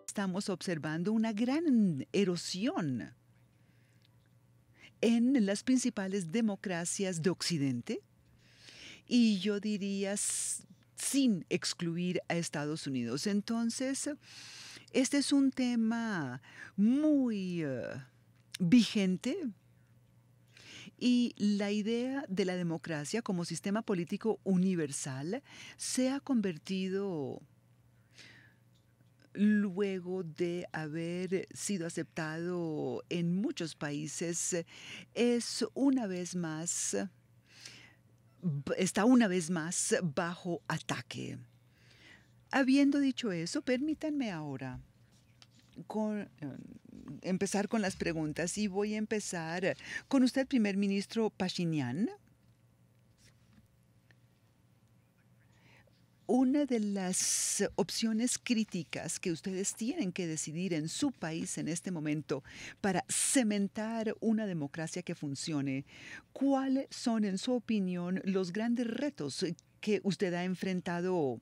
Estamos observando una gran erosión en las principales democracias de Occidente y yo diría sin excluir a Estados Unidos. Entonces, este es un tema muy vigente y la idea de la democracia como sistema político universal se ha convertido, luego de haber sido aceptado en muchos países, es una vez más, está una vez más bajo ataque. Habiendo dicho eso, permítanme ahora empezar con las preguntas y voy a empezar con usted, primer ministro Pashinyan. Una de las opciones críticas que ustedes tienen que decidir en su país en este momento para cementar una democracia que funcione, ¿cuáles son, en su opinión, los grandes retos que usted ha enfrentado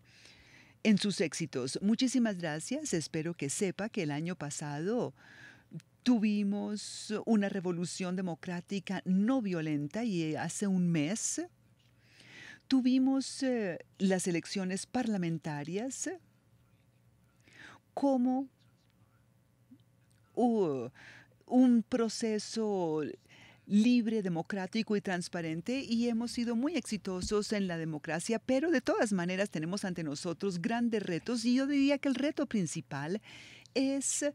en sus éxitos? Muchísimas gracias. Espero que sepa que el año pasado tuvimos una revolución democrática no violenta y hace un mes tuvimos las elecciones parlamentarias como un proceso libre, democrático y transparente y hemos sido muy exitosos en la democracia, pero de todas maneras tenemos ante nosotros grandes retos y yo diría que el reto principal es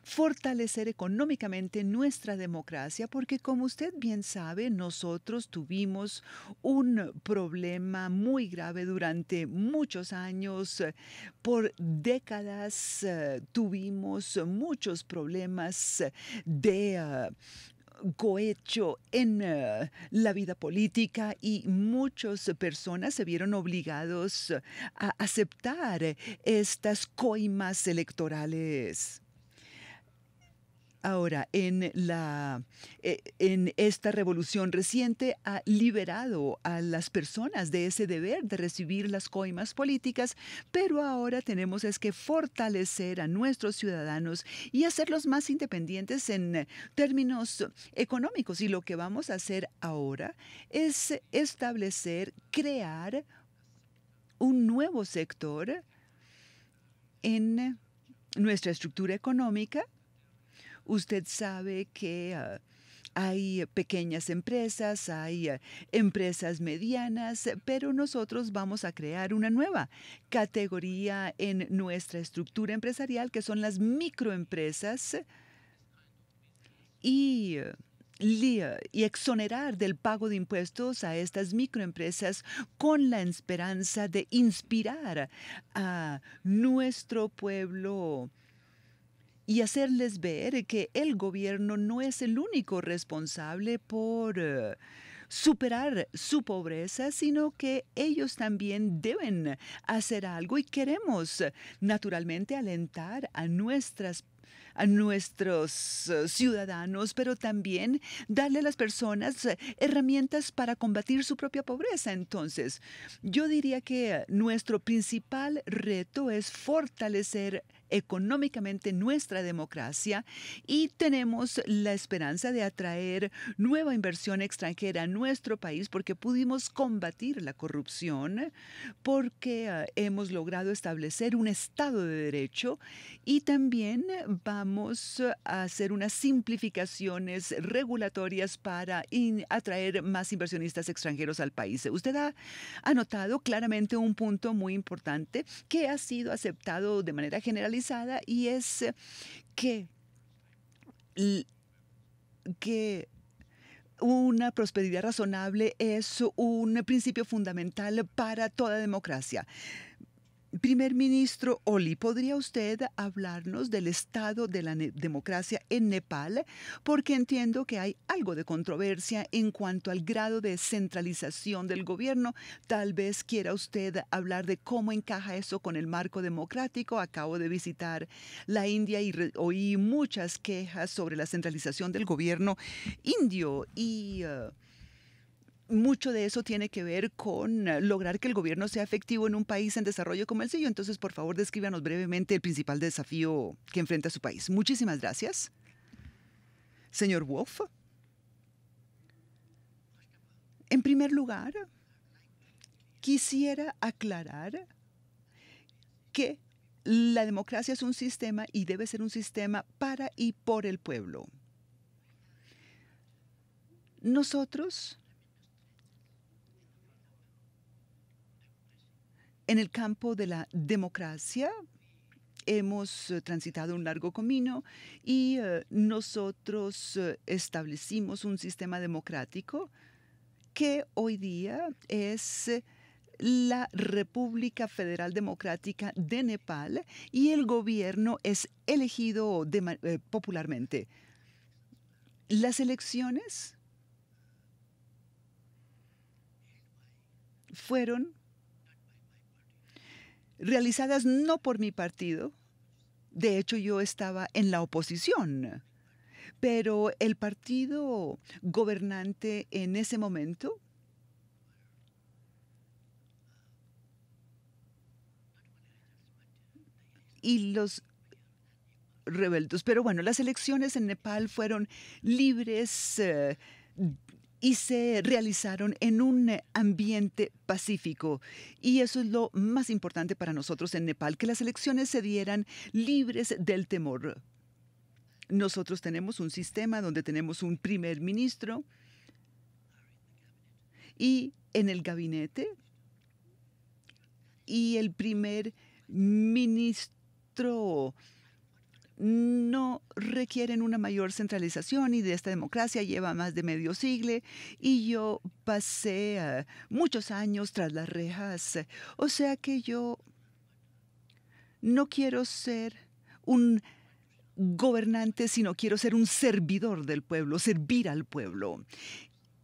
fortalecer económicamente nuestra democracia, porque como usted bien sabe, nosotros tuvimos un problema muy grave durante muchos años. Por décadas tuvimos muchos problemas de cohecho en la vida política y muchas personas se vieron obligados a aceptar estas coimas electorales. Ahora, en esta revolución reciente ha liberado a las personas de ese deber de recibir las coimas políticas, pero ahora tenemos es que fortalecer a nuestros ciudadanos y hacerlos más independientes en términos económicos. Y lo que vamos a hacer ahora es establecer, crear un nuevo sector en nuestra estructura económica. Usted sabe que hay pequeñas empresas, hay empresas medianas, pero nosotros vamos a crear una nueva categoría en nuestra estructura empresarial, que son las microempresas, y exonerar del pago de impuestos a estas microempresas con la esperanza de inspirar a nuestro pueblo y hacerles ver que el gobierno no es el único responsable por superar su pobreza, sino que ellos también deben hacer algo y queremos naturalmente alentar a nuestros ciudadanos, pero también darle a las personas herramientas para combatir su propia pobreza. Entonces, yo diría que nuestro principal reto es fortalecer económicamente nuestra democracia y tenemos la esperanza de atraer nueva inversión extranjera a nuestro país porque pudimos combatir la corrupción, porque hemos logrado establecer un Estado de Derecho y también vamos a hacer unas simplificaciones regulatorias para atraer más inversionistas extranjeros al país. Usted ha anotado claramente un punto muy importante que ha sido aceptado de manera generalizada y es que una prosperidad razonable es un principio fundamental para toda democracia. Primer ministro Oli, ¿podría usted hablarnos del estado de la democracia en Nepal? Porque entiendo que hay algo de controversia en cuanto al grado de centralización del gobierno. Tal vez quiera usted hablar de cómo encaja eso con el marco democrático. Acabo de visitar la India y oí muchas quejas sobre la centralización del gobierno indio y mucho de eso tiene que ver con lograr que el gobierno sea efectivo en un país en desarrollo como el suyo. Entonces, por favor, descríbanos brevemente el principal desafío que enfrenta su país. Muchísimas gracias. Señor Wolf, en primer lugar, quisiera aclarar que la democracia es un sistema y debe ser un sistema para y por el pueblo. Nosotros, en el campo de la democracia, hemos transitado un largo camino y nosotros establecimos un sistema democrático que hoy día es la República Federal Democrática de Nepal y el gobierno es elegido popularmente. Las elecciones fueron realizadas no por mi partido. De hecho, yo estaba en la oposición, pero el partido gobernante en ese momento y los rebeldes. Pero bueno, las elecciones en Nepal fueron libres y se realizaron en un ambiente pacífico. Y eso es lo más importante para nosotros en Nepal, que las elecciones se dieran libres del temor. Nosotros tenemos un sistema donde tenemos un primer ministro y en el gabinete y el primer ministro no requieren una mayor centralización y de esta democracia lleva más de medio siglo y yo pasé muchos años tras las rejas. O sea que yo no quiero ser un gobernante, sino quiero ser un servidor del pueblo, servir al pueblo.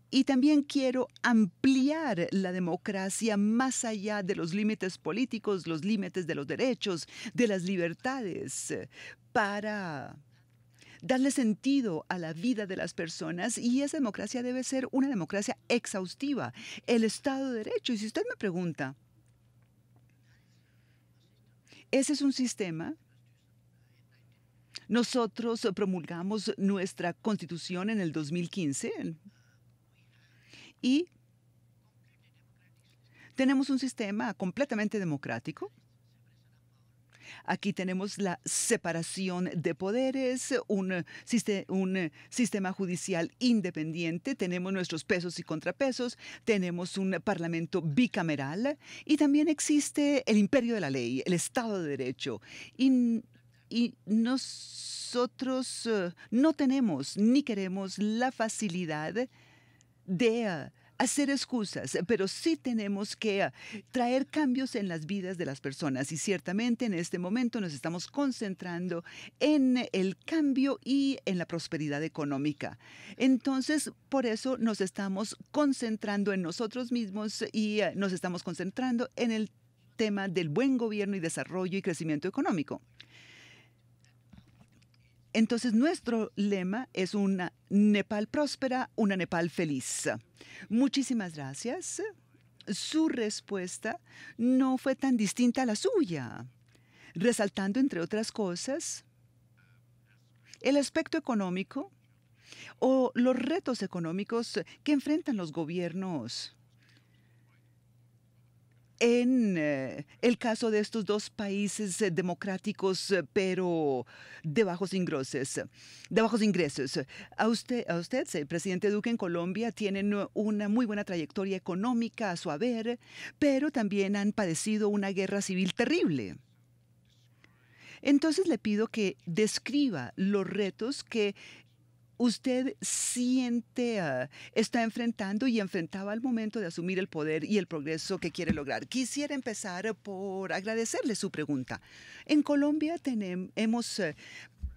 Y también quiero ampliar la democracia más allá de los límites políticos, los límites de los derechos, de las libertades, para darle sentido a la vida de las personas. Y esa democracia debe ser una democracia exhaustiva, el Estado de Derecho. Y si usted me pregunta, ese es un sistema. Nosotros promulgamos nuestra Constitución en el 2015 y tenemos un sistema completamente democrático. Aquí tenemos la separación de poderes, un sistema judicial independiente, tenemos nuestros pesos y contrapesos, tenemos un parlamento bicameral y también existe el imperio de la ley, el Estado de Derecho. Y nosotros no tenemos ni queremos la facilidad de hacer excusas, pero sí tenemos que traer cambios en las vidas de las personas. Y ciertamente en este momento nos estamos concentrando en el cambio y en la prosperidad económica. Entonces, por eso nos estamos concentrando en nosotros mismos y nos estamos concentrando en el tema del buen gobierno y desarrollo y crecimiento económico. Entonces, nuestro lema es una Nepal próspera, una Nepal feliz. Muchísimas gracias. Su respuesta no fue tan distinta a la suya, resaltando, entre otras cosas, el aspecto económico o los retos económicos que enfrentan los gobiernos. En el caso de estos dos países democráticos, pero de bajos ingresos. A usted, presidente Duque, en Colombia, tienen una muy buena trayectoria económica a su haber, pero también han padecido una guerra civil terrible. Entonces le pido que describa los retos que usted siente, está enfrentando y enfrentaba al momento de asumir el poder y el progreso que quiere lograr. Quisiera empezar por agradecerle su pregunta. En Colombia hemos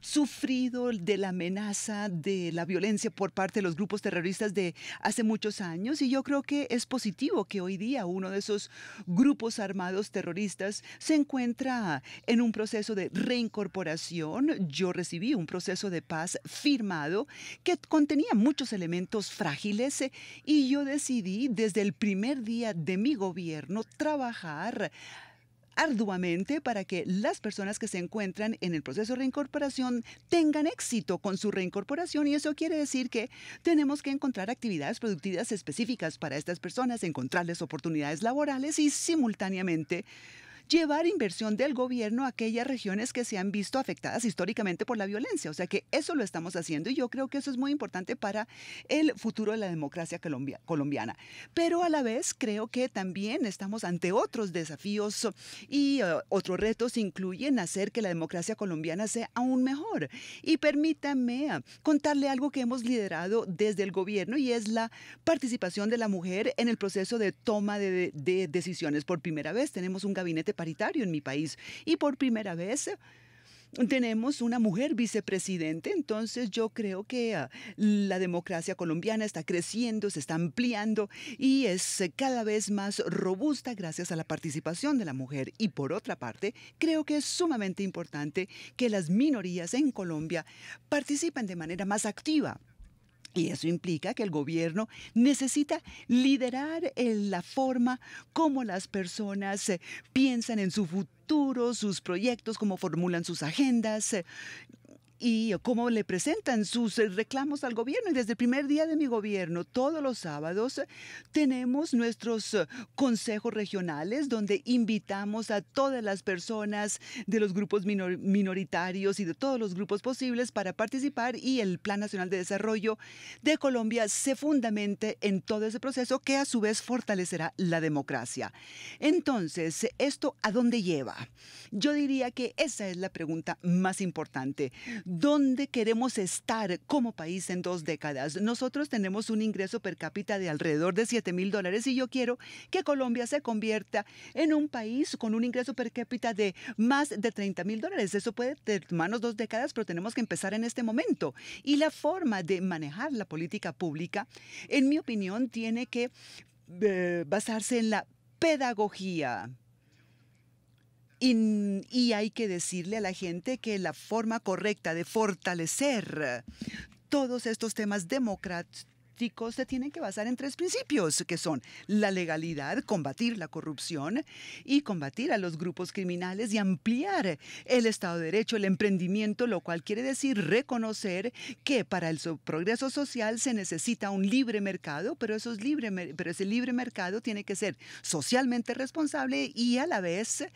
sufrido de la amenaza de la violencia por parte de los grupos terroristas de hace muchos años y yo creo que es positivo que hoy día uno de esos grupos armados terroristas se encuentra en un proceso de reincorporación. Yo recibí un proceso de paz firmado que contenía muchos elementos frágiles y yo decidí desde el primer día de mi gobierno trabajar arduamente para que las personas que se encuentran en el proceso de reincorporación tengan éxito con su reincorporación y eso quiere decir que tenemos que encontrar actividades productivas específicas para estas personas, encontrarles oportunidades laborales y simultáneamente llevar inversión del gobierno a aquellas regiones que se han visto afectadas históricamente por la violencia. O sea que eso lo estamos haciendo y yo creo que eso es muy importante para el futuro de la democracia colombiana. Pero a la vez creo que también estamos ante otros desafíos y otros retos incluyen hacer que la democracia colombiana sea aún mejor. Y permítame contarle algo que hemos liderado desde el gobierno y es la participación de la mujer en el proceso de toma de decisiones. Por primera vez tenemos un gabinete paritario en mi país y por primera vez tenemos una mujer vicepresidente, entonces yo creo que la democracia colombiana está creciendo, se está ampliando y es cada vez más robusta gracias a la participación de la mujer. Y por otra parte, creo que es sumamente importante que las minorías en Colombia participen de manera más activa. Y eso implica que el gobierno necesita liderar en la forma como las personas piensan en su futuro, sus proyectos, cómo formulan sus agendas. Y cómo le presentan sus reclamos al gobierno. Y desde el primer día de mi gobierno, todos los sábados, tenemos nuestros consejos regionales donde invitamos a todas las personas de los grupos minoritarios y de todos los grupos posibles para participar y el Plan Nacional de Desarrollo de Colombia se fundamente en todo ese proceso que a su vez fortalecerá la democracia. Entonces, ¿esto a dónde lleva? Yo diría que esa es la pregunta más importante. ¿Dónde queremos estar como país en 2 décadas? Nosotros tenemos un ingreso per cápita de alrededor de $7,000 y yo quiero que Colombia se convierta en un país con un ingreso per cápita de más de $30,000. Eso puede tomarnos 2 décadas, pero tenemos que empezar en este momento. Y la forma de manejar la política pública, en mi opinión, tiene que basarse en la pedagogía. Y hay que decirle a la gente que la forma correcta de fortalecer todos estos temas democráticos se tienen que basar en 3 principios, que son la legalidad, combatir la corrupción y combatir a los grupos criminales y ampliar el Estado de Derecho, el emprendimiento, lo cual quiere decir reconocer que para el progreso social se necesita un libre mercado, pero ese libre mercado tiene que ser socialmente responsable y a la vez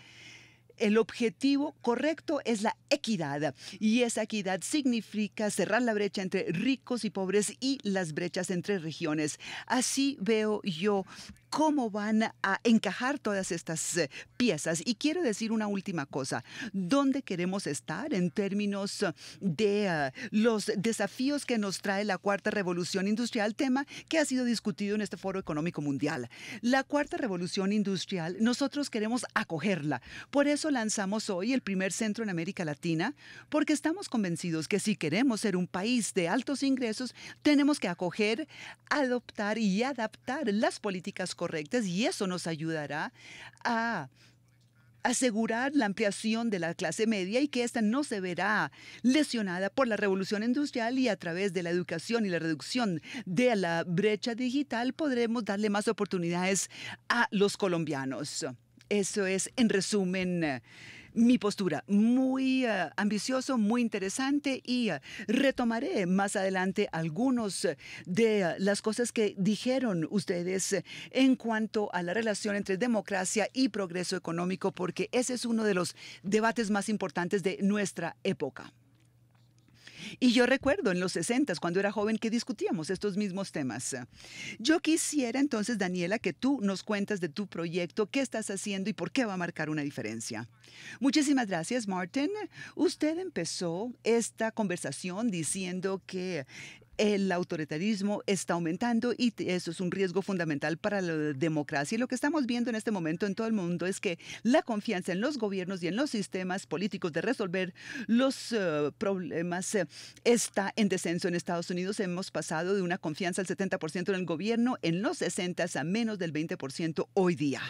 el objetivo correcto es la equidad y esa equidad significa cerrar la brecha entre ricos y pobres y las brechas entre regiones. Así veo yo cómo van a encajar todas estas piezas. Y quiero decir una última cosa. ¿Dónde queremos estar en términos de los desafíos que nos trae la cuarta revolución industrial? Tema que ha sido discutido en este Foro Económico Mundial. La cuarta revolución industrial, nosotros queremos acogerla. Por eso lanzamos hoy el primer centro en América Latina, porque estamos convencidos que si queremos ser un país de altos ingresos, tenemos que acoger, adoptar y adaptar las políticas correctas y eso nos ayudará a asegurar la ampliación de la clase media y que ésta no se verá lesionada por la revolución industrial y a través de la educación y la reducción de la brecha digital podremos darle más oportunidades a los colombianos. Eso es, en resumen, mi postura. Muy ambicioso, muy interesante y retomaré más adelante algunos de las cosas que dijeron ustedes en cuanto a la relación entre democracia y progreso económico, porque ese es uno de los debates más importantes de nuestra época. Y yo recuerdo en los 60, cuando era joven, que discutíamos estos mismos temas. Yo quisiera entonces, Daniela, que tú nos cuentas de tu proyecto, qué estás haciendo y por qué va a marcar una diferencia. Muchísimas gracias, Martin. Usted empezó esta conversación diciendo que el autoritarismo está aumentando y eso es un riesgo fundamental para la democracia. Y lo que estamos viendo en este momento en todo el mundo es que la confianza en los gobiernos y en los sistemas políticos de resolver los problemas está en descenso. En Estados Unidos hemos pasado de una confianza al 70% en el gobierno en los 60 a menos del 20% hoy día.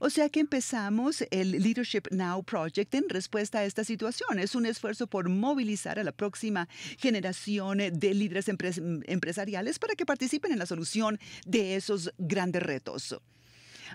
O sea que empezamos el Leadership Now Project en respuesta a esta situación. Es un esfuerzo por movilizar a la próxima generación de líderes empresariales para que participen en la solución de esos grandes retos.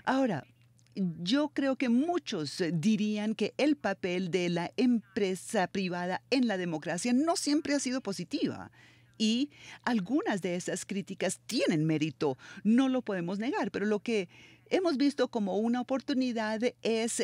Ahora, yo creo que muchos dirían que el papel de la empresa privada en la democracia no siempre ha sido positiva. Y algunas de esas críticas tienen mérito, no lo podemos negar, pero lo que hemos visto como una oportunidad es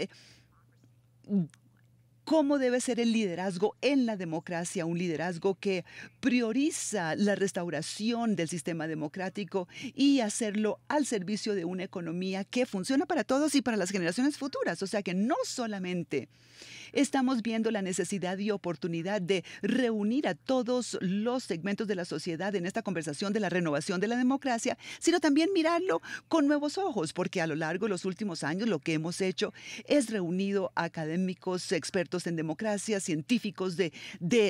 cómo debe ser el liderazgo en la democracia, un liderazgo que prioriza la restauración del sistema democrático y hacerlo al servicio de una economía que funciona para todos y para las generaciones futuras. O sea que no solamente estamos viendo la necesidad y oportunidad de reunir a todos los segmentos de la sociedad en esta conversación de la renovación de la democracia, sino también mirarlo con nuevos ojos, porque a lo largo de los últimos años lo que hemos hecho es reunido a académicos, expertos en democracia, científicos de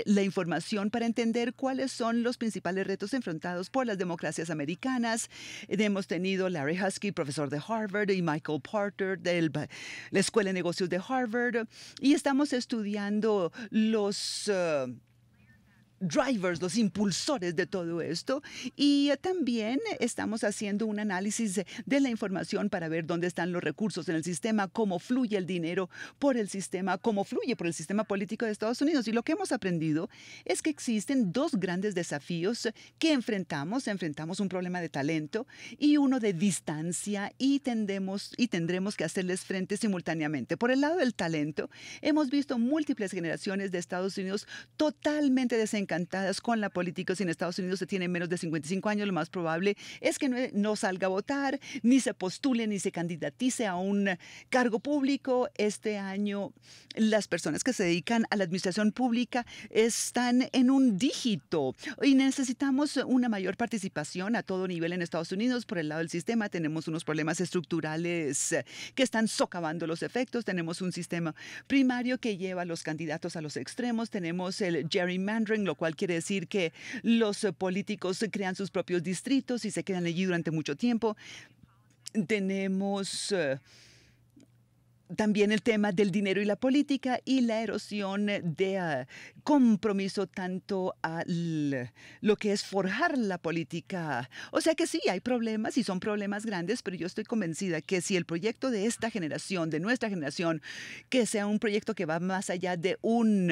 la información para entender cuáles son los principales retos enfrentados por las democracias americanas. Hemos tenido Larry Husky, profesor de Harvard, y Michael Porter de la Escuela de Negocios de Harvard, y estamos estudiando los drivers, los impulsores de todo esto, y también estamos haciendo un análisis de la información para ver dónde están los recursos en el sistema, cómo fluye el dinero por el sistema, cómo fluye por el sistema político de Estados Unidos. Y lo que hemos aprendido es que existen dos grandes desafíos que enfrentamos. Enfrentamos un problema de talento y uno de distancia, y tendremos que hacerles frente simultáneamente. Por el lado del talento, hemos visto múltiples generaciones de Estados Unidos totalmente desencantadas con la política. Si en Estados Unidos se tiene menos de 55 años, lo más probable es que no salga a votar, ni se postule, ni se candidatice a un cargo público. Este año, las personas que se dedican a la administración pública están en un dígito y necesitamos una mayor participación a todo nivel en Estados Unidos. Por el lado del sistema, tenemos unos problemas estructurales que están socavando los efectos. Tenemos un sistema primario que lleva a los candidatos a los extremos. Tenemos el gerrymandering, lo cual quiere decir que los políticos crean sus propios distritos y se quedan allí durante mucho tiempo. Tenemos también el tema del dinero y la política y la erosión de compromiso tanto a lo que es forjar la política. O sea que sí, hay problemas y son problemas grandes, pero yo estoy convencida que si el proyecto de esta generación, de nuestra generación, que sea un proyecto que va más allá de un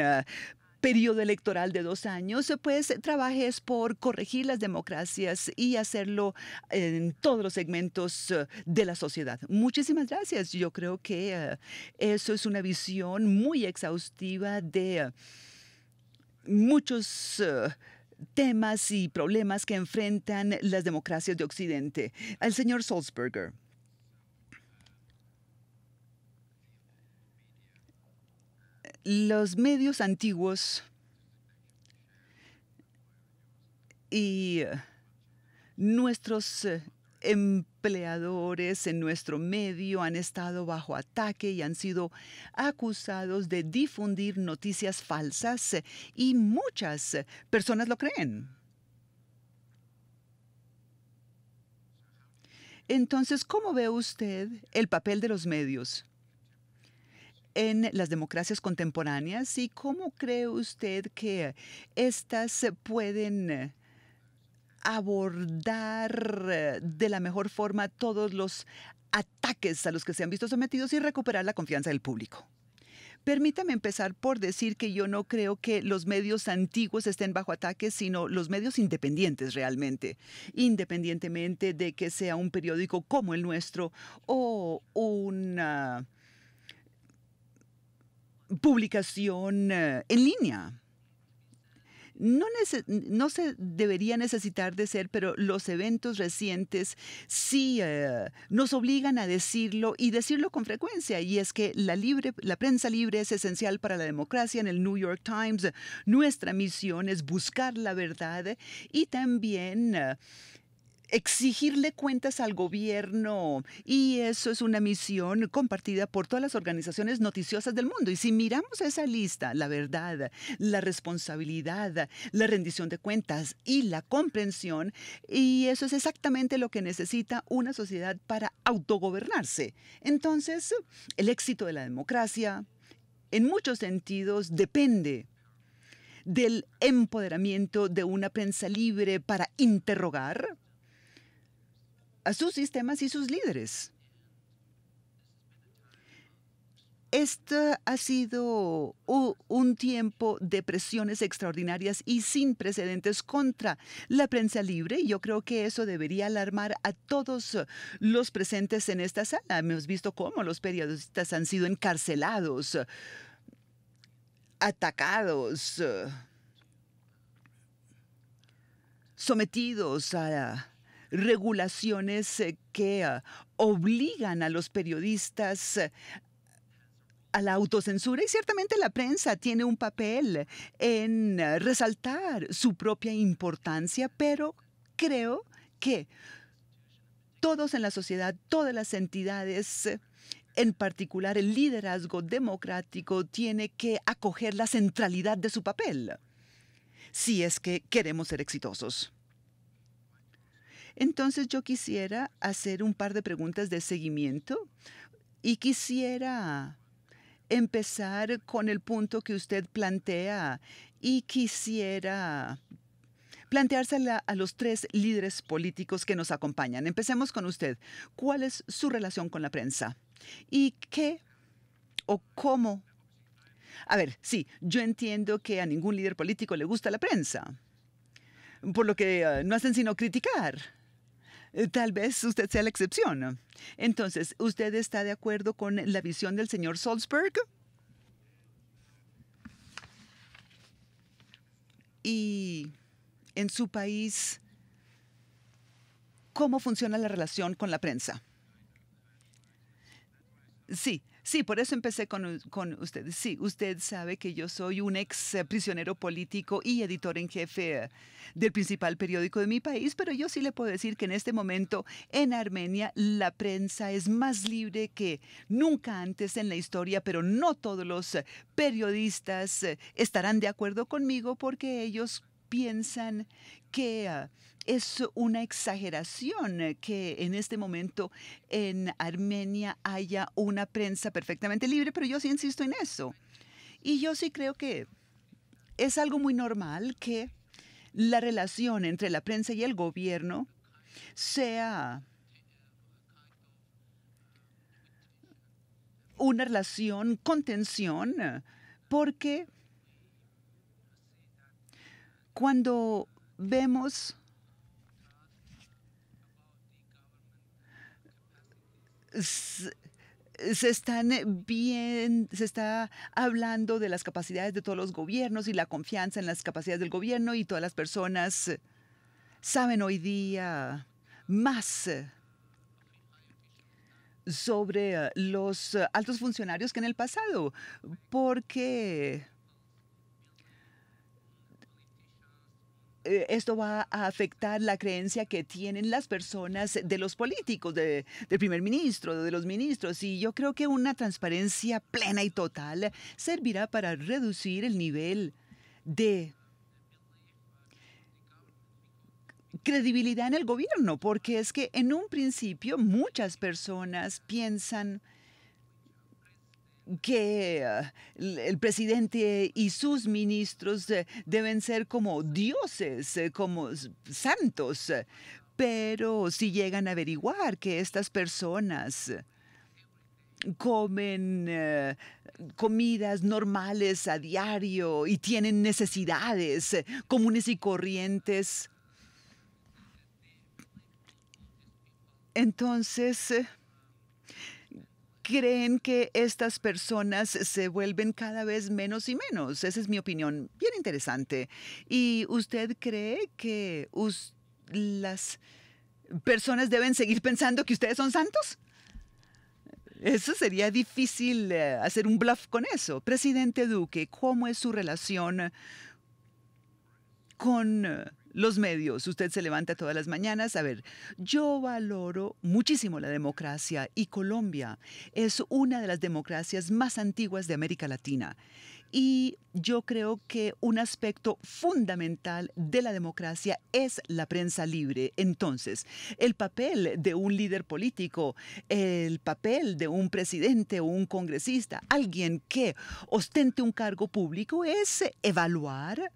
periodo electoral de 2 años, pues trabajes por corregir las democracias y hacerlo en todos los segmentos de la sociedad. Muchísimas gracias. Yo creo que eso es una visión muy exhaustiva de muchos temas y problemas que enfrentan las democracias de Occidente. Al señor Sulzberger. Los medios antiguos y nuestros empleadores en nuestro medio han estado bajo ataque y han sido acusados de difundir noticias falsas y muchas personas lo creen. Entonces, ¿cómo ve usted el papel de los medios en las democracias contemporáneas y cómo cree usted que éstas pueden abordar de la mejor forma todos los ataques a los que se han visto sometidos y recuperar la confianza del público? Permítame empezar por decir que yo no creo que los medios antiguos estén bajo ataque, sino los medios independientes realmente, independientemente de que sea un periódico como el nuestro o una publicación en línea. no se debería necesitar de ser, pero los eventos recientes sí nos obligan a decirlo y decirlo con frecuencia. Y es que la prensa libre es esencial para la democracia. En el New York Times, nuestra misión es buscar la verdad y también exigirle cuentas al gobierno, y eso es una misión compartida por todas las organizaciones noticiosas del mundo. Y si miramos esa lista, la verdad, la responsabilidad, la rendición de cuentas y la comprensión, y eso es exactamente lo que necesita una sociedad para autogobernarse. Entonces, el éxito de la democracia, en muchos sentidos, depende del empoderamiento de una prensa libre para interrogar a sus sistemas y sus líderes. Este ha sido un tiempo de presiones extraordinarias y sin precedentes contra la prensa libre, y yo creo que eso debería alarmar a todos los presentes en esta sala. Hemos visto cómo los periodistas han sido encarcelados, atacados, sometidos a regulaciones que obligan a los periodistas a la autocensura, y ciertamente la prensa tiene un papel en resaltar su propia importancia, pero creo que todos en la sociedad, todas las entidades, en particular el liderazgo democrático, tiene que acoger la centralidad de su papel si es que queremos ser exitosos. Entonces yo quisiera hacer un par de preguntas de seguimiento y quisiera empezar con el punto que usted plantea, y quisiera planteársela a los tres líderes políticos que nos acompañan. Empecemos con usted. ¿Cuál es su relación con la prensa? ¿Y qué o cómo? A ver, sí, yo entiendo que a ningún líder político le gusta la prensa, por lo que no hacen sino criticar. Tal vez usted sea la excepción. Entonces, ¿usted está de acuerdo con la visión del señor Salzberg? Y en su país, ¿cómo funciona la relación con la prensa? Sí, sí, por eso empecé con usted. Sí, usted sabe que yo soy un ex prisionero político y editor en jefe del principal periódico de mi país, pero yo sí le puedo decir que en este momento en Armenia la prensa es más libre que nunca antes en la historia, pero no todos los periodistas estarán de acuerdo conmigo, porque ellos piensan que es una exageración que en este momento en Armenia haya una prensa perfectamente libre, pero yo sí insisto en eso. Y yo sí creo que es algo muy normal que la relación entre la prensa y el gobierno sea una relación con tensión, porque cuando vemos s- se está hablando de las capacidades de todos los gobiernos y la confianza en las capacidades del gobierno, y todas las personas saben hoy día más sobre los altos funcionarios que en el pasado, porque esto va a afectar la creencia que tienen las personas de los políticos, del primer ministro, de los ministros. Y yo creo que una transparencia plena y total servirá para reducir el nivel de credibilidad en el gobierno, porque es que en un principio muchas personas piensan que el presidente y sus ministros deben ser como dioses, como santos. Pero si llegan a averiguar que estas personas comen comidas normales a diario y tienen necesidades comunes y corrientes, entonces creen que estas personas se vuelven cada vez menos y menos. Esa es mi opinión. Bien interesante. ¿Y usted cree que las personas deben seguir pensando que ustedes son santos? Eso sería difícil hacer un bluff con eso. Presidente Duque, ¿cómo es su relación con los medios? Usted se levanta todas las mañanas. A ver, yo valoro muchísimo la democracia y Colombia es una de las democracias más antiguas de América Latina. Y yo creo que un aspecto fundamental de la democracia es la prensa libre. Entonces, el papel de un líder político, el papel de un presidente o un congresista, alguien que ostente un cargo público, es evaluar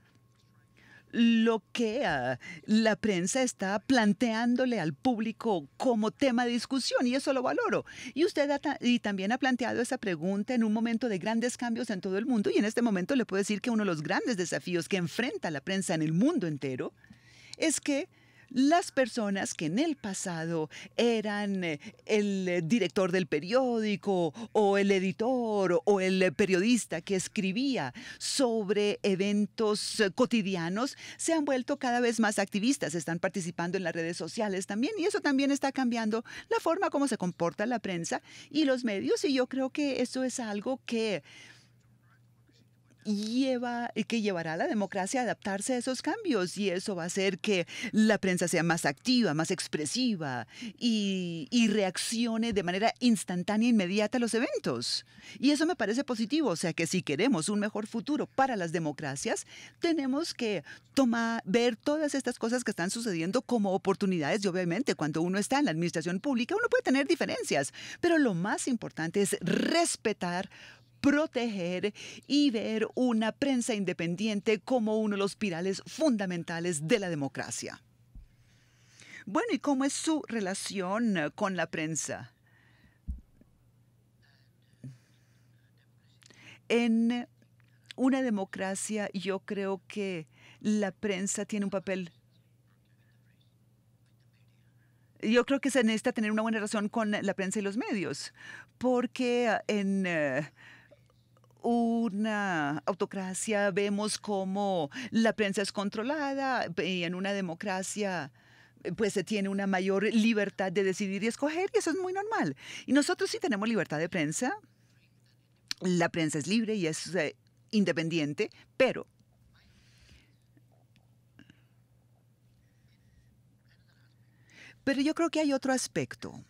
lo que la prensa está planteándole al público como tema de discusión, y eso lo valoro. Y usted y también ha planteado esa pregunta en un momento de grandes cambios en todo el mundo, y en este momento le puedo decir que uno de los grandes desafíos que enfrenta la prensa en el mundo entero es que las personas que en el pasado eran el director del periódico o el editor o el periodista que escribía sobre eventos cotidianos se han vuelto cada vez más activistas, están participando en las redes sociales también, y eso también está cambiando la forma como se comporta la prensa y los medios, y yo creo que eso es algo que llevará a la democracia a adaptarse a esos cambios, y eso va a hacer que la prensa sea más activa, más expresiva y reaccione de manera instantánea e inmediata a los eventos. Y eso me parece positivo, o sea que si queremos un mejor futuro para las democracias, tenemos que ver todas estas cosas que están sucediendo como oportunidades, y obviamente cuando uno está en la administración pública uno puede tener diferencias, pero lo más importante es respetar, proteger y ver una prensa independiente como uno de los pilares fundamentales de la democracia. Bueno, ¿y cómo es su relación con la prensa? En una democracia yo creo que la prensa tiene un papel. Yo creo que se necesita tener una buena relación con la prensa y los medios, porque en una autocracia vemos cómo la prensa es controlada, y en una democracia pues se tiene una mayor libertad de decidir y escoger, y eso es muy normal. Y nosotros sí tenemos libertad de prensa, la prensa es libre y es independiente, pero yo creo que hay otro aspecto,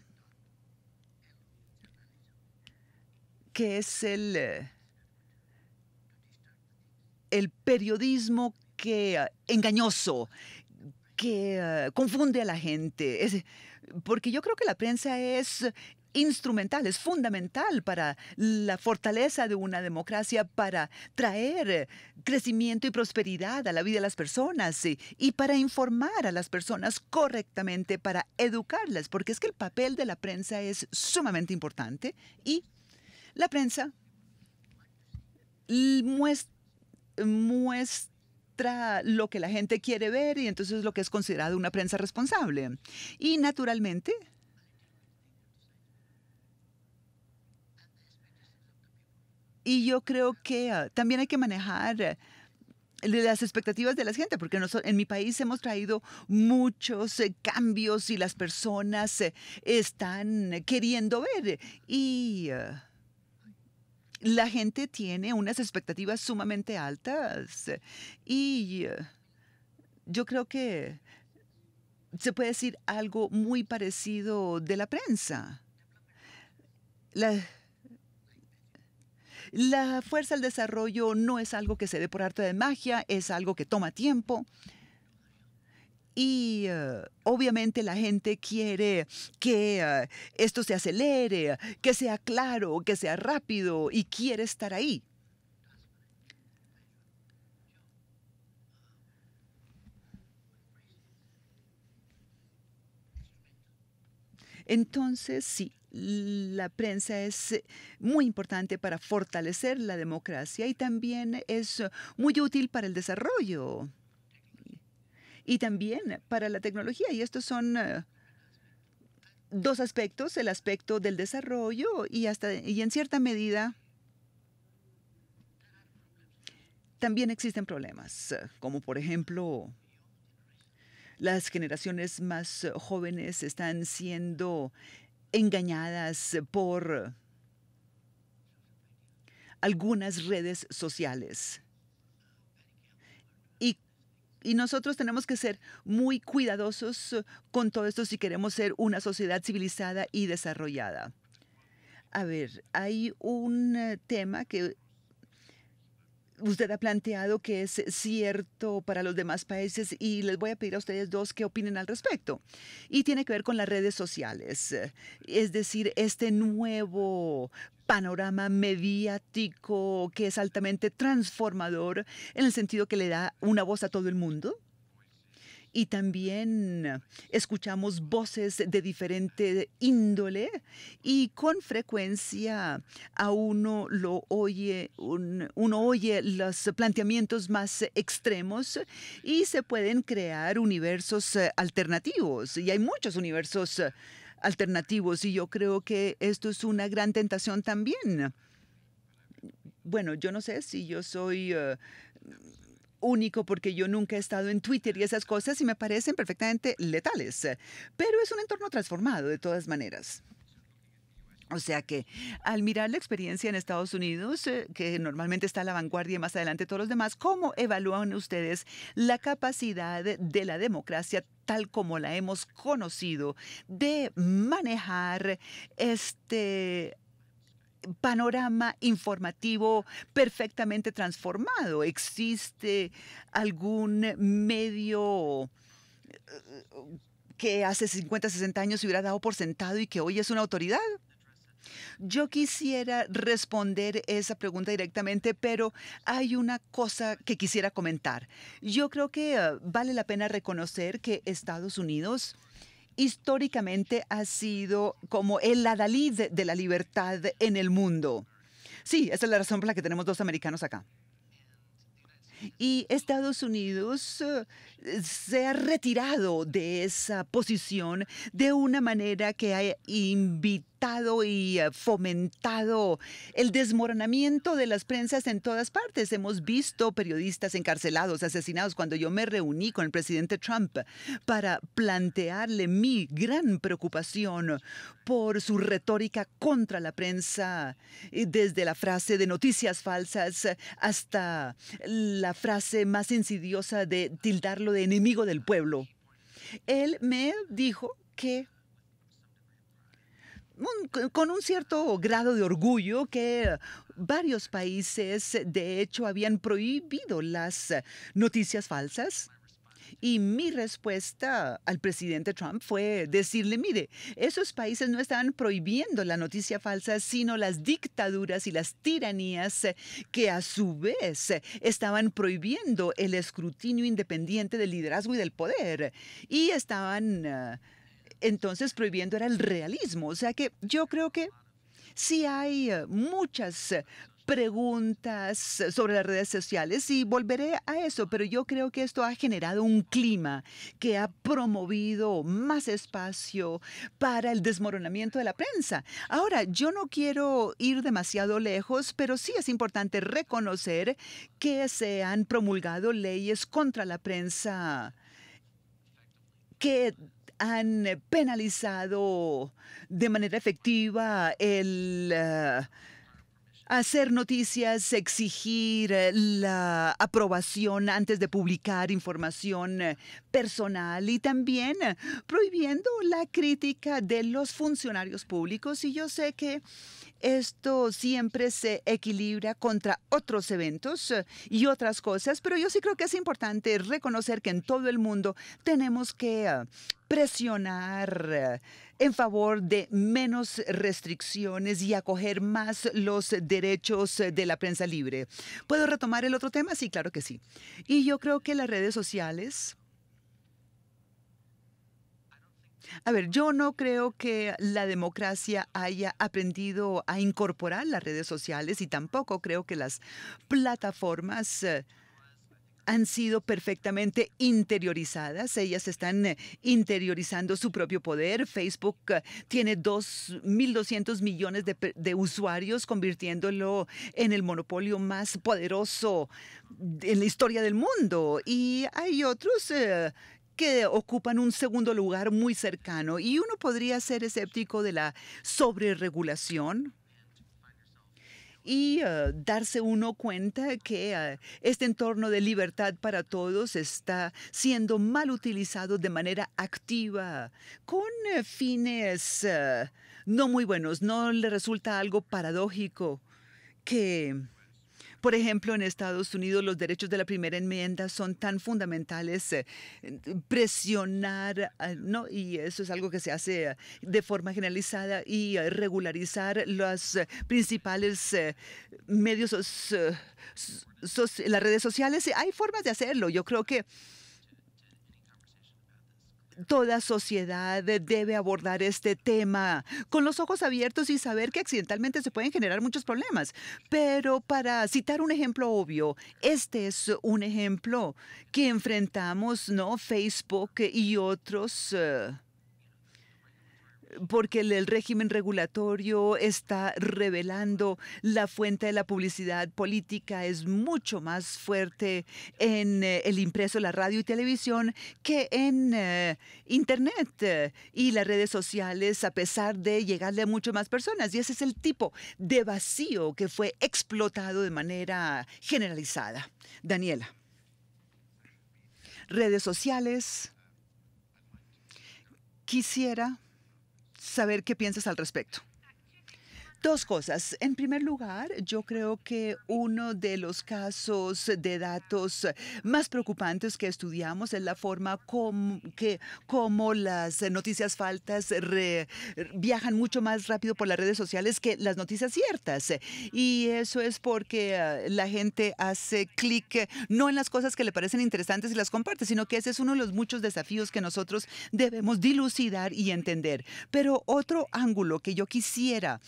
que es el periodismo engañoso, que confunde a la gente. Porque yo creo que la prensa es instrumental, es fundamental para la fortaleza de una democracia, para traer crecimiento y prosperidad a la vida de las personas, y para informar a las personas correctamente, para educarlas, porque es que el papel de la prensa es sumamente importante, y la prensa muestra lo que la gente quiere ver, y entonces lo que es considerado una prensa responsable. Y naturalmente, y yo creo que también hay que manejar las expectativas de la gente, porque en mi país hemos traído muchos cambios y las personas están queriendo ver, y la gente tiene unas expectativas sumamente altas, y yo creo que se puede decir algo muy parecido de la prensa. La, la fuerza del desarrollo no es algo que se dé por arte de magia, es algo que toma tiempo. Y obviamente la gente quiere que esto se acelere, que sea claro, que sea rápido, y quiere estar ahí. Entonces, sí, la prensa es muy importante para fortalecer la democracia, y también es muy útil para el desarrollo y también para la tecnología. Y estos son dos aspectos, el aspecto del desarrollo y en cierta medida también existen problemas, como por ejemplo las generaciones más jóvenes están siendo engañadas por algunas redes sociales. Y, y nosotros tenemos que ser muy cuidadosos con todo esto si queremos ser una sociedad civilizada y desarrollada. A ver, hay un tema que usted ha planteado que es cierto para los demás países y les voy a pedir a ustedes dos que opinen al respecto. Y tiene que ver con las redes sociales, es decir, este nuevo panorama mediático que es altamente transformador en el sentido que le da una voz a todo el mundo. Y también escuchamos voces de diferente índole y con frecuencia a uno lo oye, uno oye los planteamientos más extremos y se pueden crear universos alternativos. Y hay muchos universos alternativos y yo creo que esto es una gran tentación también. Bueno, yo no sé si yo soy único porque yo nunca he estado en Twitter y esas cosas y me parecen perfectamente letales. Pero es un entorno transformado de todas maneras. O sea que al mirar la experiencia en Estados Unidos, que normalmente está a la vanguardia y más adelante todos los demás, ¿cómo evalúan ustedes la capacidad de la democracia tal como la hemos conocido de manejar este panorama informativo perfectamente transformado? ¿Existe algún medio que hace 50, 60 años se hubiera dado por sentado y que hoy es una autoridad? Yo quisiera responder esa pregunta directamente, pero hay una cosa que quisiera comentar. Yo creo que vale la pena reconocer que Estados Unidos históricamente ha sido como el adalid de la libertad en el mundo. Sí, esa es la razón por la que tenemos dos americanos acá. Y Estados Unidos se ha retirado de esa posición de una manera que ha invitado y fomentado el desmoronamiento de las prensas en todas partes. Hemos visto periodistas encarcelados, asesinados. Cuando yo me reuní con el presidente Trump para plantearle mi gran preocupación por su retórica contra la prensa, desde la frase de noticias falsas hasta la frase más insidiosa de tildarlo de enemigo del pueblo. Él me dijo que con un cierto grado de orgullo que varios países de hecho habían prohibido las noticias falsas. Y mi respuesta al presidente Trump fue decirle, mire, esos países no estaban prohibiendo la noticia falsa, sino las dictaduras y las tiranías que a su vez estaban prohibiendo el escrutinio independiente del liderazgo y del poder. Y estaban entonces prohibiendo era el realismo. O sea que yo creo que sí hay muchas preguntas sobre las redes sociales y volveré a eso, pero yo creo que esto ha generado un clima que ha promovido más espacio para el desmoronamiento de la prensa. Ahora, yo no quiero ir demasiado lejos, pero sí es importante reconocer que se han promulgado leyes contra la prensa que han penalizado de manera efectiva el hacer noticias, exigir la aprobación antes de publicar información personal y también prohibiendo la crítica de los funcionarios públicos. Y yo sé que esto siempre se equilibra contra otros eventos y otras cosas, pero yo sí creo que es importante reconocer que en todo el mundo tenemos que presionar en favor de menos restricciones y acoger más los derechos de la prensa libre. ¿Puedo retomar el otro tema? Sí, claro que sí. Y yo creo que las redes sociales... A ver, yo no creo que la democracia haya aprendido a incorporar las redes sociales y tampoco creo que las plataformas han sido perfectamente interiorizadas. Ellas están interiorizando su propio poder. Facebook tiene 1.200 millones de usuarios, convirtiéndolo en el monopolio más poderoso en la historia del mundo. Y hay otros que ocupan un segundo lugar muy cercano. Y uno podría ser escéptico de la sobreregulación y darse uno cuenta que este entorno de libertad para todos está siendo mal utilizado de manera activa con fines no muy buenos. ¿No le resulta algo paradójico que, por ejemplo, en Estados Unidos los derechos de la primera enmienda son tan fundamentales, presionar, ¿no? Y eso es algo que se hace de forma generalizada y regularizar los principales medios, las redes sociales? Hay formas de hacerlo. Yo creo que toda sociedad debe abordar este tema con los ojos abiertos y saber que accidentalmente se pueden generar muchos problemas. Pero para citar un ejemplo obvio, este es un ejemplo que enfrentamos, ¿no? Facebook y otros. Porque el régimen regulatorio está revelando la fuente de la publicidad política es mucho más fuerte en el impreso, la radio y televisión que en Internet y las redes sociales, a pesar de llegarle a muchas más personas. Y ese es el tipo de vacío que fue explotado de manera generalizada. Daniela, redes sociales, quisiera saber qué piensas al respecto. Dos cosas. En primer lugar, yo creo que uno de los casos de datos más preocupantes que estudiamos es la forma como las noticias falsas viajan mucho más rápido por las redes sociales que las noticias ciertas. Y eso es porque la gente hace clic no en las cosas que le parecen interesantes y las comparte, sino que ese es uno de los muchos desafíos que nosotros debemos dilucidar y entender. Pero otro ángulo que yo quisiera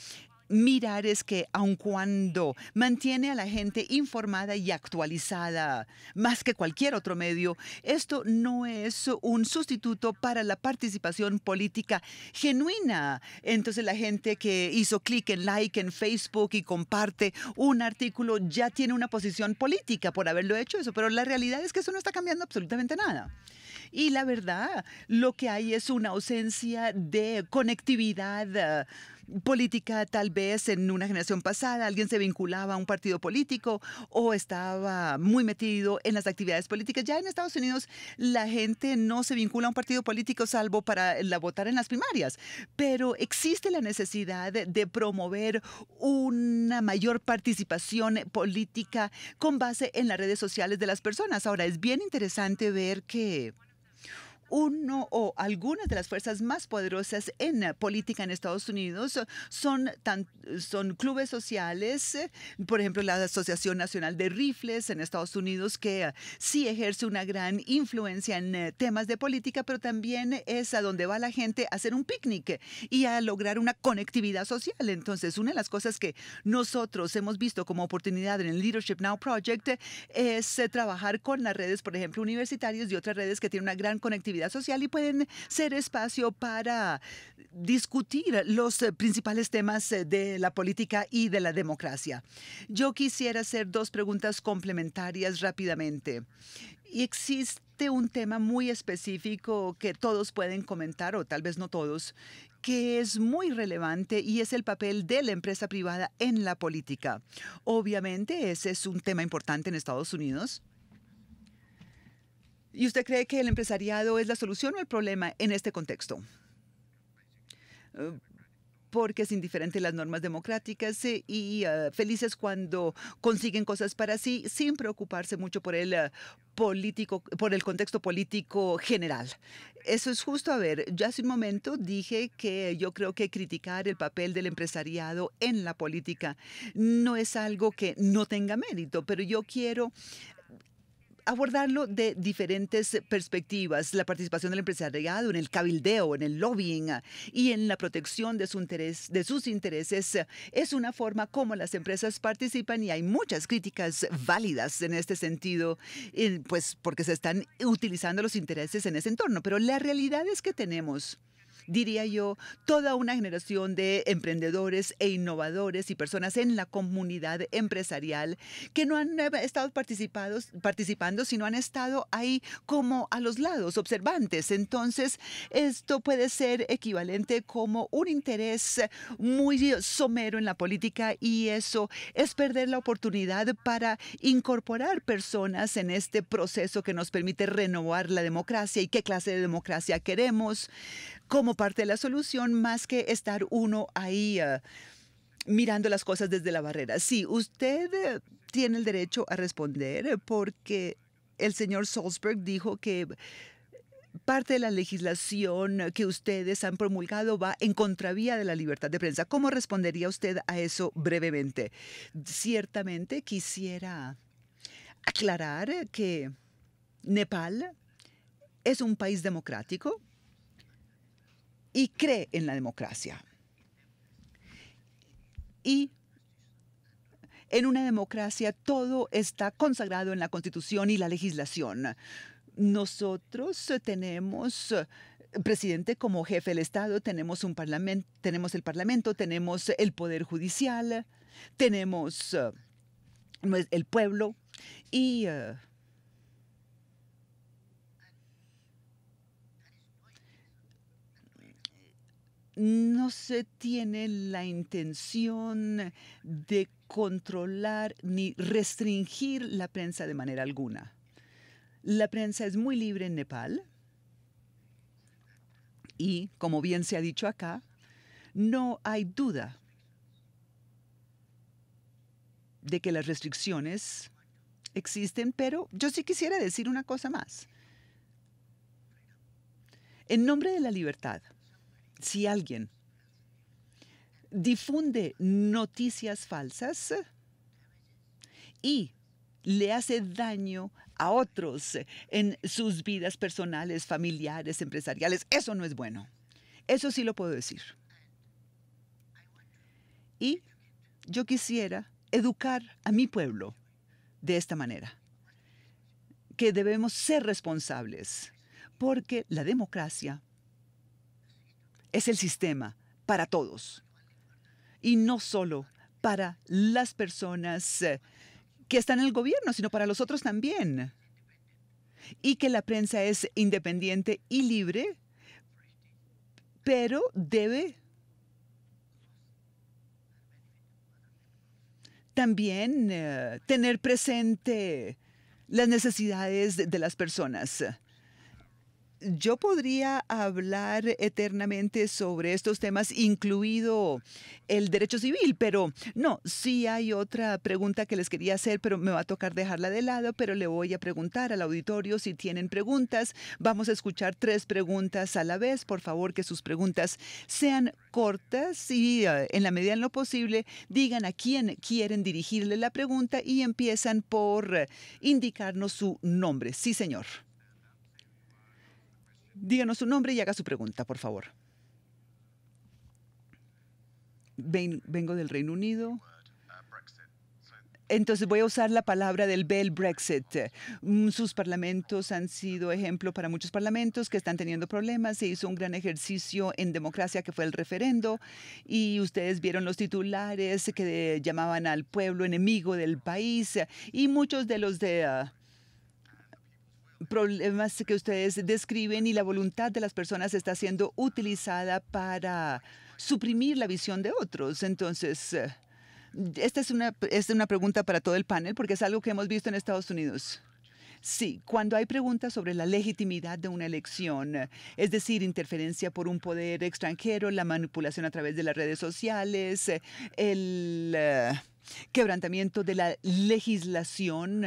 mirar es que aun cuando mantiene a la gente informada y actualizada más que cualquier otro medio, esto no es un sustituto para la participación política genuina. Entonces la gente que hizo clic en like en Facebook y comparte un artículo ya tiene una posición política por haberlo hecho eso, pero la realidad es que eso no está cambiando absolutamente nada. Y la verdad, lo que hay es una ausencia de conectividad política. Tal vez en una generación pasada alguien se vinculaba a un partido político o estaba muy metido en las actividades políticas. Ya en Estados Unidos la gente no se vincula a un partido político salvo para votar en las primarias, pero existe la necesidad de promover una mayor participación política con base en las redes sociales de las personas. Ahora, es bien interesante ver que uno o algunas de las fuerzas más poderosas en política en Estados Unidos son clubes sociales, por ejemplo, la Asociación Nacional de Rifles en Estados Unidos, que sí ejerce una gran influencia en temas de política, pero también es a donde va la gente a hacer un picnic y a lograr una conectividad social. Entonces, una de las cosas que nosotros hemos visto como oportunidad en el Leadership Now Project es trabajar con las redes, por ejemplo, universitarias y otras redes que tienen una gran conectividad social y pueden ser espacio para discutir los principales temas de la política y de la democracia. Yo quisiera hacer dos preguntas complementarias rápidamente. Y existe un tema muy específico que todos pueden comentar, o tal vez no todos, que es muy relevante y es el papel de la empresa privada en la política. Obviamente, ese es un tema importante en Estados Unidos. ¿Y usted cree que el empresariado es la solución o el problema en este contexto? Eh, Porque es indiferente a las normas democráticas y felices cuando consiguen cosas para sí sin preocuparse mucho por el político, por el contexto político general. Eso es justo. A ver, yo hace un momento dije que yo creo que criticar el papel del empresariado en la política no es algo que no tenga mérito, pero yo quiero abordarlo de diferentes perspectivas, la participación del empresariado en el cabildeo, en el lobbying y en la protección de de sus intereses es una forma como las empresas participan y hay muchas críticas válidas en este sentido, pues porque se están utilizando los intereses en ese entorno. Pero la realidad es que tenemos, diría yo, toda una generación de emprendedores e innovadores y personas en la comunidad empresarial que no han estado participando, sino han estado ahí como a los lados, observantes. Entonces, esto puede ser equivalente como un interés muy somero en la política y eso es perder la oportunidad para incorporar personas en este proceso que nos permite renovar la democracia y qué clase de democracia queremos como parte de la solución, más que estar uno ahí mirando las cosas desde la barrera. Sí, usted tiene el derecho a responder porque el señor Salzberg dijo que parte de la legislación que ustedes han promulgado va en contravía de la libertad de prensa. ¿Cómo respondería usted a eso brevemente? Ciertamente quisiera aclarar que Nepal es un país democrático y cree en la democracia. Y en una democracia todo está consagrado en la Constitución y la legislación. Nosotros tenemos presidente como jefe del Estado, tenemos un parlamento, tenemos el Parlamento, tenemos el Poder Judicial, tenemos el pueblo y no se tiene la intención de controlar ni restringir la prensa de manera alguna. La prensa es muy libre en Nepal y, como bien se ha dicho acá, no hay duda de que las restricciones existen, pero yo sí quisiera decir una cosa más. En nombre de la libertad, si alguien difunde noticias falsas y le hace daño a otros en sus vidas personales, familiares, empresariales, eso no es bueno. Eso sí lo puedo decir. Y yo quisiera educar a mi pueblo de esta manera, que debemos ser responsables, porque la democracia es el sistema para todos y no solo para las personas que están en el gobierno, sino para los otros también. Y que la prensa es independiente y libre, pero debe también tener presente las necesidades de las personas. Yo podría hablar eternamente sobre estos temas, incluido el derecho civil, pero no, sí hay otra pregunta que les quería hacer, pero me va a tocar dejarla de lado, pero le voy a preguntar al auditorio si tienen preguntas. Vamos a escuchar 3 preguntas a la vez. Por favor, que sus preguntas sean cortas y en la medida en lo posible digan a quién quieren dirigirle la pregunta y empiezan por indicarnos su nombre. Sí, señor. Díganos su nombre y haga su pregunta, por favor. Vengo del Reino Unido. Entonces voy a usar la palabra del Brexit. Sus parlamentos han sido ejemplo para muchos parlamentos que están teniendo problemas. Se hizo un gran ejercicio en democracia que fue el referendo y ustedes vieron los titulares que llamaban al pueblo enemigo del país y muchos de los problemas que ustedes describen y la voluntad de las personas está siendo utilizada para suprimir la visión de otros. Entonces, esta es una pregunta para todo el panel porque es algo que hemos visto en Estados Unidos. Sí, cuando hay preguntas sobre la legitimidad de una elección, es decir, interferencia por un poder extranjero, la manipulación a través de las redes sociales, el quebrantamiento de la legislación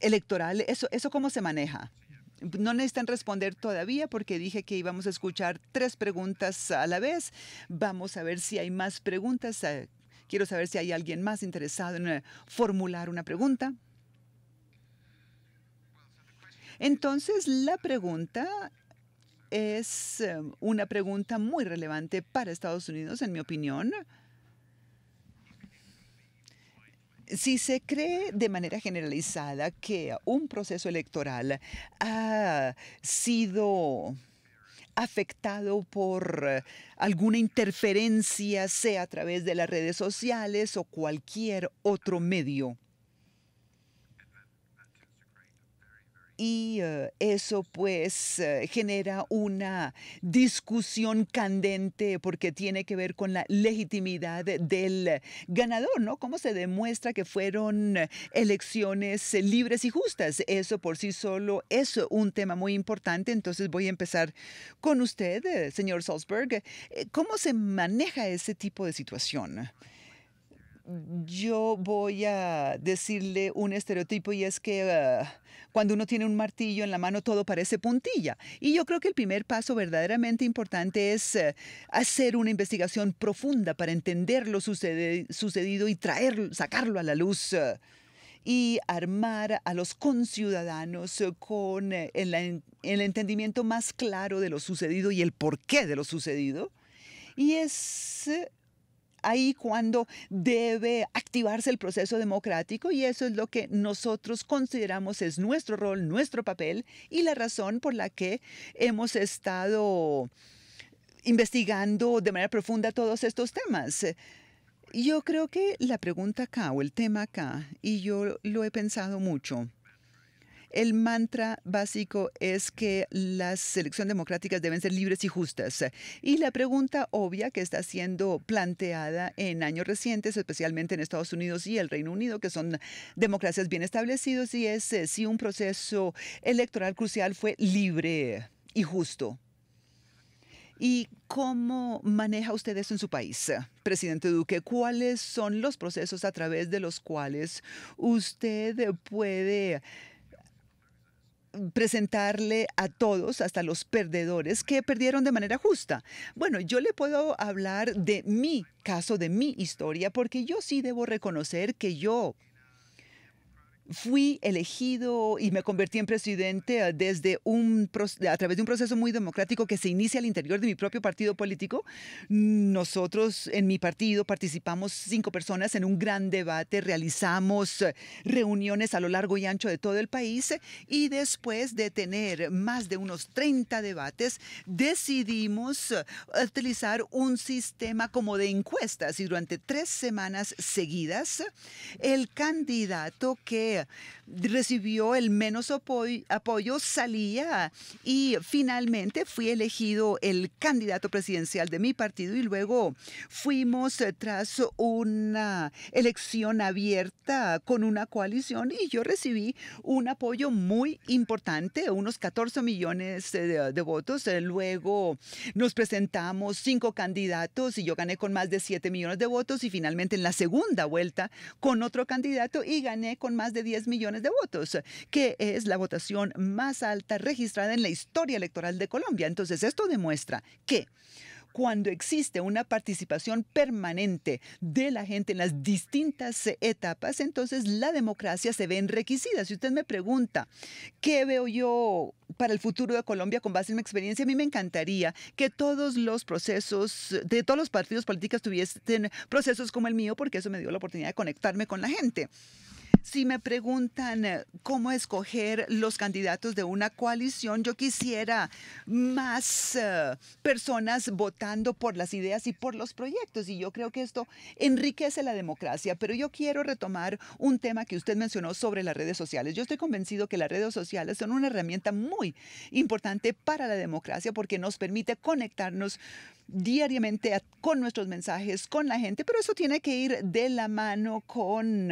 electoral, ¿eso cómo se maneja? No necesitan responder todavía porque dije que íbamos a escuchar 3 preguntas a la vez. Vamos a ver si hay más preguntas. Quiero saber si hay alguien más interesado en formular una pregunta. Entonces, la pregunta es una pregunta muy relevante para Estados Unidos, en mi opinión. Si se cree de manera generalizada que un proceso electoral ha sido afectado por alguna interferencia, sea a través de las redes sociales o cualquier otro medio, y eso pues genera una discusión candente porque tiene que ver con la legitimidad del ganador, ¿no? ¿Cómo se demuestra que fueron elecciones libres y justas? Eso por sí solo es un tema muy importante. Entonces voy a empezar con usted, señor Salzberg. ¿Cómo se maneja ese tipo de situación? Yo voy a decirle un estereotipo y es que cuando uno tiene un martillo en la mano todo parece puntilla. Y yo creo que el primer paso verdaderamente importante es hacer una investigación profunda para entender lo sucedido y sacarlo a la luz. Y armar a los conciudadanos con el entendimiento más claro de lo sucedido y el porqué de lo sucedido. Y es ahí cuando debe activarse el proceso democrático, y eso es lo que nosotros consideramos es nuestro rol, nuestro papel y la razón por la que hemos estado investigando de manera profunda todos estos temas. Yo creo que la pregunta acá o el tema acá, y yo lo he pensado mucho, el mantra básico es que las elecciones democráticas deben ser libres y justas. Y la pregunta obvia que está siendo planteada en años recientes, especialmente en Estados Unidos y el Reino Unido, que son democracias bien establecidas, y es si un proceso electoral crucial fue libre y justo. ¿Y cómo maneja usted eso en su país, presidente Duque? ¿Cuáles son los procesos a través de los cuales usted puede presentarle a todos, hasta los perdedores, que perdieron de manera justa? Bueno, yo le puedo hablar de mi caso, de mi historia, porque yo sí debo reconocer que yo fui elegido y me convertí en presidente a través de un proceso muy democrático que se inicia al interior de mi propio partido político. Nosotros en mi partido participamos 5 personas en un gran debate, realizamos reuniones a lo largo y ancho de todo el país, y después de tener más de unos 30 debates, decidimos utilizar un sistema como de encuestas, y durante 3 semanas seguidas, el candidato que recibió el menos apoyo salía, y finalmente fui elegido el candidato presidencial de mi partido, y luego fuimos tras una elección abierta con una coalición, y yo recibí un apoyo muy importante, unos 14 millones de votos. Luego nos presentamos 5 candidatos y yo gané con más de 7 millones de votos, y finalmente en la segunda vuelta con otro candidato y gané con más de 10 millones de votos, que es la votación más alta registrada en la historia electoral de Colombia. Entonces, esto demuestra que cuando existe una participación permanente de la gente en las distintas etapas, entonces la democracia se ve enriquecida. Si usted me pregunta, ¿qué veo yo para el futuro de Colombia con base en mi experiencia? A mí me encantaría que todos los procesos de todos los partidos políticos tuviesen procesos como el mío, porque eso me dio la oportunidad de conectarme con la gente. Si me preguntan cómo escoger los candidatos de una coalición, yo quisiera más personas votando por las ideas y por los proyectos, y yo creo que esto enriquece la democracia. Pero yo quiero retomar un tema que usted mencionó sobre las redes sociales. Yo estoy convencido que las redes sociales son una herramienta muy importante para la democracia, porque nos permite conectarnos diariamente con nuestros mensajes, con la gente, pero eso tiene que ir de la mano con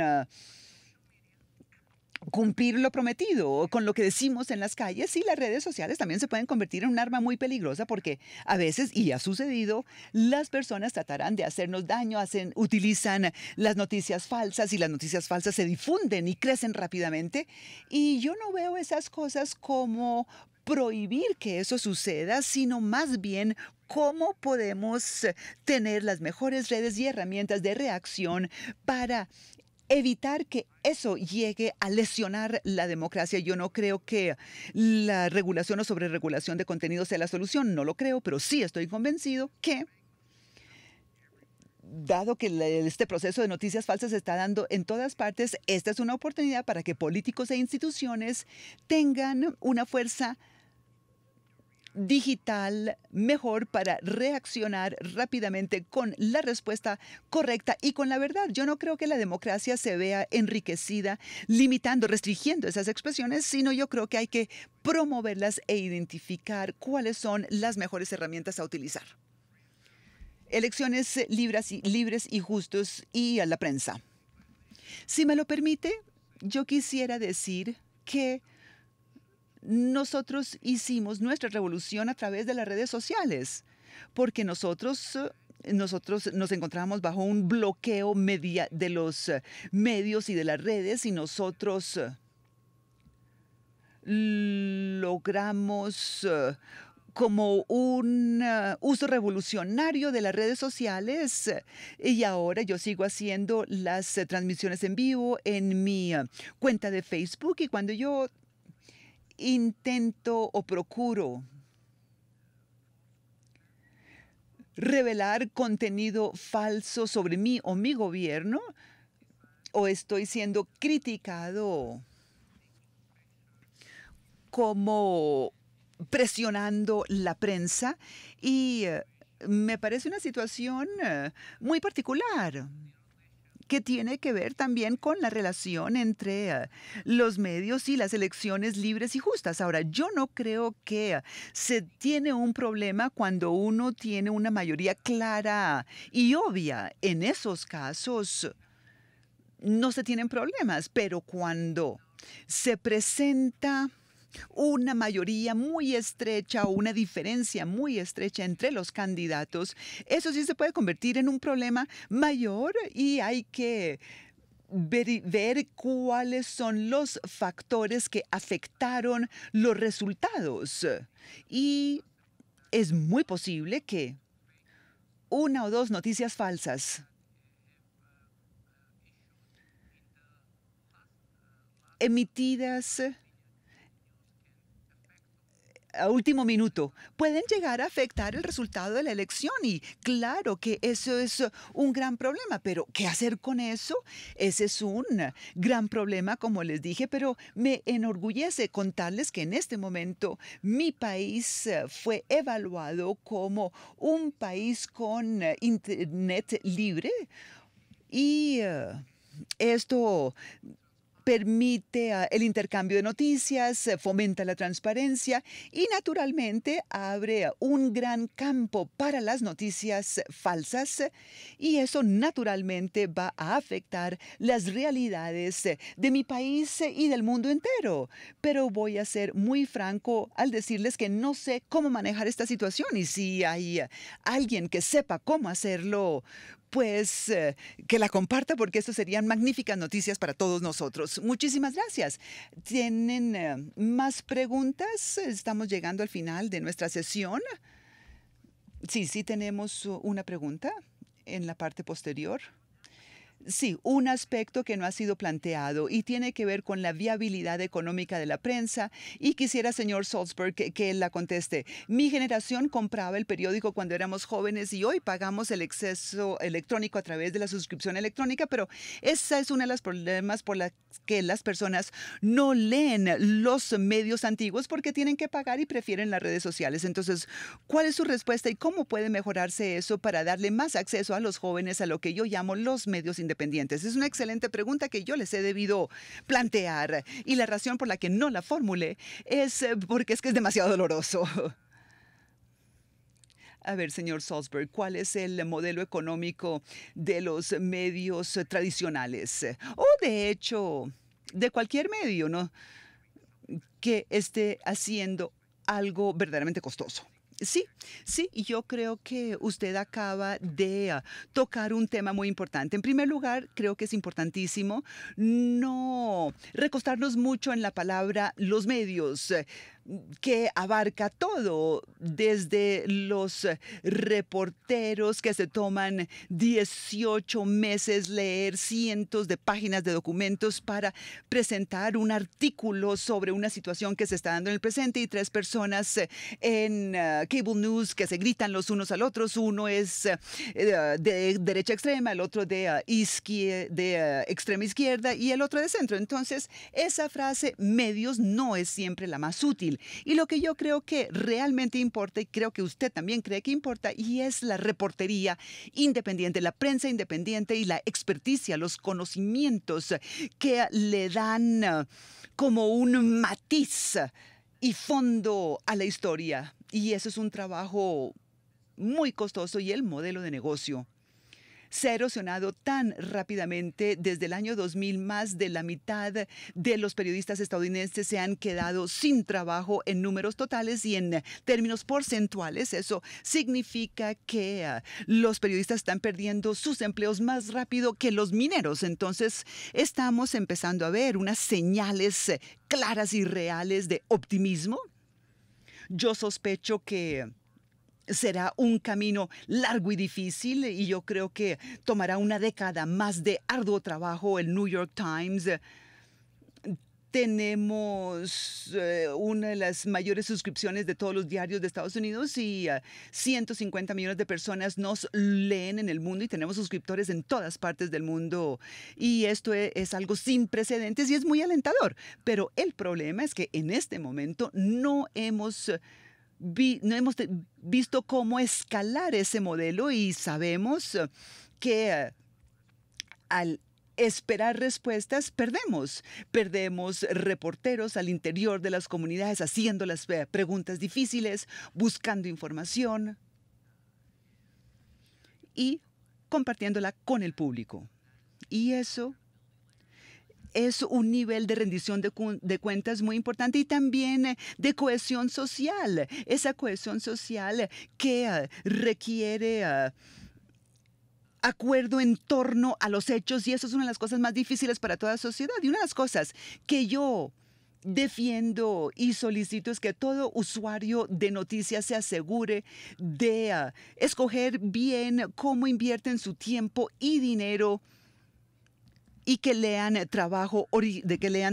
cumplir lo prometido, con lo que decimos en las calles. Y las redes sociales también se pueden convertir en un arma muy peligrosa, porque a veces, y ha sucedido, las personas tratarán de hacernos daño, utilizan las noticias falsas, y las noticias falsas se difunden y crecen rápidamente. Y yo no veo esas cosas como prohibir que eso suceda, sino más bien cómo podemos tener las mejores redes y herramientas de reacción para evitar que eso llegue a lesionar la democracia. Yo no creo que la regulación o sobreregulación de contenido sea la solución, no lo creo, pero sí estoy convencido que, dado que este proceso de noticias falsas se está dando en todas partes, esta es una oportunidad para que políticos e instituciones tengan una fuerza digital mejor para reaccionar rápidamente con la respuesta correcta y con la verdad. Yo no creo que la democracia se vea enriquecida limitando, restringiendo esas expresiones, sino yo creo que hay que promoverlas e identificar cuáles son las mejores herramientas a utilizar. Elecciones libres y justos y a la prensa. Si me lo permite, yo quisiera decir que nosotros hicimos nuestra revolución a través de las redes sociales, porque nosotros nos encontramos bajo un bloqueo de los medios y de las redes y nosotros logramos como un uso revolucionario de las redes sociales y ahora yo sigo haciendo las transmisiones en vivo en mi cuenta de Facebook y cuando yo intento o procuro revelar contenido falso sobre mí o mi gobierno, o estoy siendo criticado como presionando la prensa y me parece una situación muy particular que tiene que ver también con la relación entre los medios y las elecciones libres y justas. Ahora, yo no creo que se tiene un problema cuando uno tiene una mayoría clara y obvia. En esos casos no se tienen problemas, pero cuando se presenta una mayoría muy estrecha o una diferencia muy estrecha entre los candidatos, eso sí se puede convertir en un problema mayor y hay que ver cuáles son los factores que afectaron los resultados. Y es muy posible que una o dos noticias falsas emitidas a último minuto pueden llegar a afectar el resultado de la elección y claro que eso es un gran problema, pero ¿qué hacer con eso? Ese es un gran problema, como les dije, pero me enorgullece contarles que en este momento mi país fue evaluado como un país con internet libre y esto permite el intercambio de noticias, fomenta la transparencia y naturalmente abre un gran campo para las noticias falsas y eso naturalmente va a afectar las realidades de mi país y del mundo entero. Pero voy a ser muy franco al decirles que no sé cómo manejar esta situación y si hay alguien que sepa cómo hacerlo, pues que la comparta porque eso serían magníficas noticias para todos nosotros. Muchísimas gracias. ¿Tienen más preguntas? Estamos llegando al final de nuestra sesión. Sí, tenemos una pregunta en la parte posterior. Sí, un aspecto que no ha sido planteado y tiene que ver con la viabilidad económica de la prensa y quisiera, señor Salzberg, que él la conteste. Mi generación compraba el periódico cuando éramos jóvenes y hoy pagamos el acceso electrónico a través de la suscripción electrónica, pero ese es uno de los problemas por los que las personas no leen los medios antiguos porque tienen que pagar y prefieren las redes sociales. Entonces, ¿cuál es su respuesta y cómo puede mejorarse eso para darle más acceso a los jóvenes a lo que yo llamo los medios independientes? Es una excelente pregunta que yo les he debido plantear y la razón por la que no la formulé es porque es que es demasiado doloroso. A ver, señor Salzberg, ¿cuál es el modelo económico de los medios tradicionales? O de hecho, de cualquier medio, ¿no? Que esté haciendo algo verdaderamente costoso. Sí, y yo creo que usted acaba de tocar un tema muy importante. En primer lugar, creo que es importantísimo no recostarnos mucho en la palabra los medios. que abarca todo, desde los reporteros que se toman 18 meses leer cientos de páginas de documentos para presentar un artículo sobre una situación que se está dando en el presente, y tres personas en Cable News que se gritan los unos al otros. Uno es de derecha extrema, el otro de extrema izquierda y el otro de centro. Entonces, esa frase medios no es siempre la más útil. Y lo que yo creo que realmente importa, y creo que usted también cree que importa, y es la reportería independiente, la prensa independiente y la experticia, los conocimientos que le dan como un matiz y fondo a la historia. Y eso es un trabajo muy costoso, y el modelo de negocio se ha erosionado tan rápidamente. Desde el año 2000, más de la mitad de los periodistas estadounidenses se han quedado sin trabajo en números totales, y en términos porcentuales eso significa que los periodistas están perdiendo sus empleos más rápido que los mineros. Entonces, estamos empezando a ver unas señales claras y reales de optimismo. Yo sospecho que será un camino largo y difícil, y yo creo que tomará una década más de arduo trabajo. El New York Times, tenemos una de las mayores suscripciones de todos los diarios de Estados Unidos, y 150 millones de personas nos leen en el mundo, y tenemos suscriptores en todas partes del mundo. Y esto es algo sin precedentes y es muy alentador. Pero el problema es que en este momento no hemos visto cómo escalar ese modelo, y sabemos que al esperar respuestas perdemos reporteros al interior de las comunidades haciendo las preguntas difíciles, buscando información y compartiéndola con el público. Y eso es un nivel de rendición de cuentas muy importante, y también de cohesión social. Esa cohesión social que requiere acuerdo en torno a los hechos, y eso es una de las cosas más difíciles para toda sociedad. Y una de las cosas que yo defiendo y solicito es que todo usuario de noticias se asegure de escoger bien cómo invierten su tiempo y dinero, y que lean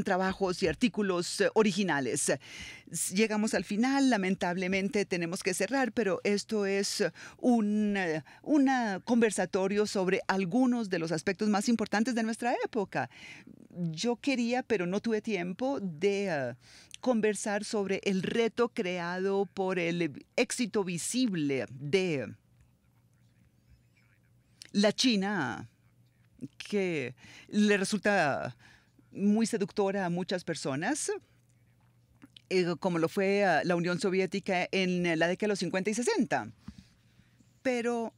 trabajos y artículos originales. Llegamos al final, lamentablemente tenemos que cerrar, pero esto es un conversatorio sobre algunos de los aspectos más importantes de nuestra época. Yo quería, pero no tuve tiempo de conversar sobre el reto creado por el éxito visible de la China, que le resulta muy seductora a muchas personas, como lo fue la Unión Soviética en la década de los 50 y 60. Pero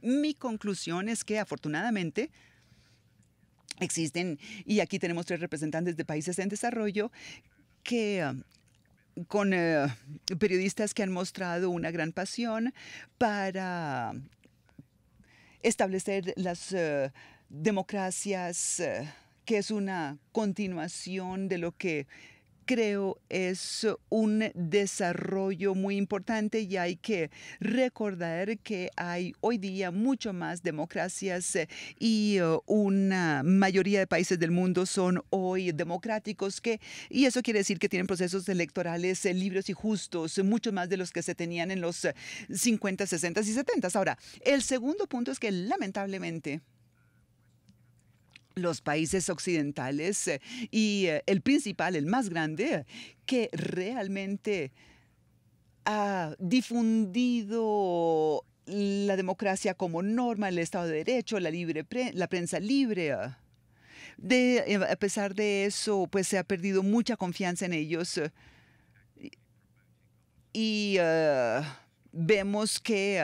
mi conclusión es que afortunadamente existen, y aquí tenemos tres representantes de países en desarrollo, que con periodistas que han mostrado una gran pasión para establecer las democracias, que es una continuación de lo que creo es un desarrollo muy importante, y hay que recordar que hay hoy día mucho más democracias, y una mayoría de países del mundo son hoy democráticos, y eso quiere decir que tienen procesos electorales libres y justos, mucho más de los que se tenían en los 50, 60 y 70. Ahora, el segundo punto es que lamentablemente los países occidentales y el principal, el más grande, que realmente ha difundido la democracia como norma, el Estado de Derecho, la prensa libre. A pesar de eso, pues se ha perdido mucha confianza en ellos, y vemos que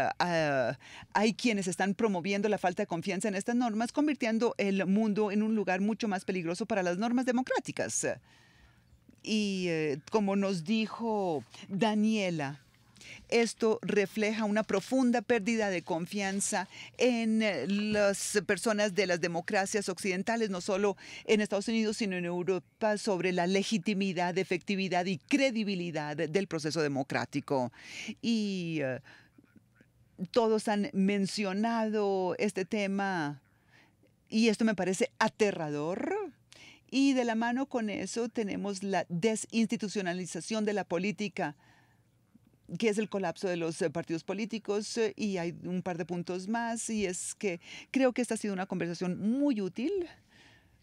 hay quienes están promoviendo la falta de confianza en estas normas, convirtiendo el mundo en un lugar mucho más peligroso para las normas democráticas. Y como nos dijo Daniela, Esto refleja una profunda pérdida de confianza en las personas de las democracias occidentales, no solo en Estados Unidos, sino en Europa, sobre la legitimidad, efectividad y credibilidad del proceso democrático. Y todos han mencionado este tema y esto me parece aterrador. Y de la mano con eso tenemos la desinstitucionalización de la política, que es el colapso de los partidos políticos, y hay un par de puntos más, y es que creo que esta ha sido una conversación muy útil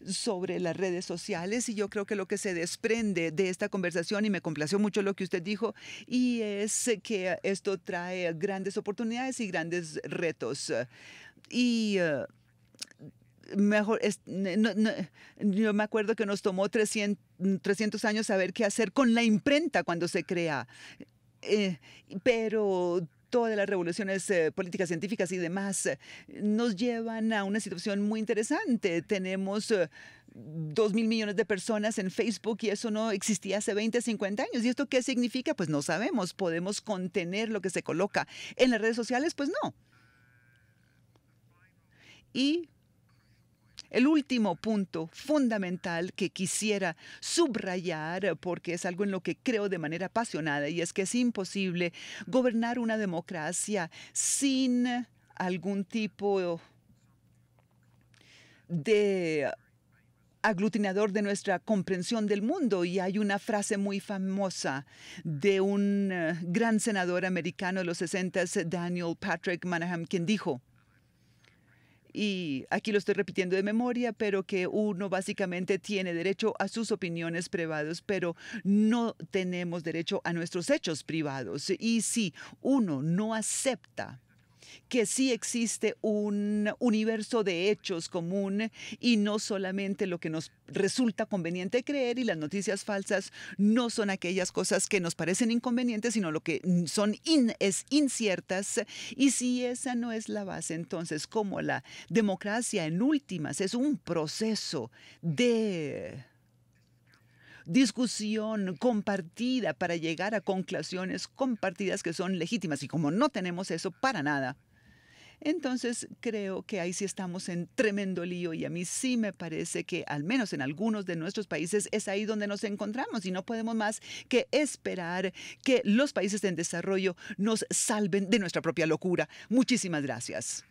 sobre las redes sociales, y yo creo que lo que se desprende de esta conversación, y me complació mucho lo que usted dijo, y es que esto trae grandes oportunidades y grandes retos. Y mejor, yo me acuerdo que nos tomó 300 años saber qué hacer con la imprenta cuando se crea. Eh, pero todas las revoluciones políticas, científicas y demás nos llevan a una situación muy interesante. Tenemos 2.000 millones de personas en Facebook y eso no existía hace 20, 50 años. ¿Y esto qué significa? Pues no sabemos. ¿Podemos contener lo que se coloca en las redes sociales? Pues no. Y el último punto fundamental que quisiera subrayar, porque es algo en lo que creo de manera apasionada, y es que es imposible gobernar una democracia sin algún tipo de aglutinador de nuestra comprensión del mundo. Y hay una frase muy famosa de un gran senador americano de los 60, Daniel Patrick Moynihan, quien dijo, y aquí lo estoy repitiendo de memoria, pero que uno básicamente tiene derecho a sus opiniones privadas, pero no tenemos derecho a nuestros hechos privados. Y si uno no acepta que sí existe un universo de hechos común y no solamente lo que nos resulta conveniente creer, y las noticias falsas no son aquellas cosas que nos parecen inconvenientes, sino lo que son inciertas. Y si esa no es la base, entonces como la democracia en últimas es un proceso de discusión compartida para llegar a conclusiones compartidas que son legítimas, y como no tenemos eso para nada, entonces creo que ahí sí estamos en tremendo lío, y a mí sí me parece que al menos en algunos de nuestros países es ahí donde nos encontramos, y no podemos más que esperar que los países en desarrollo nos salven de nuestra propia locura. Muchísimas gracias.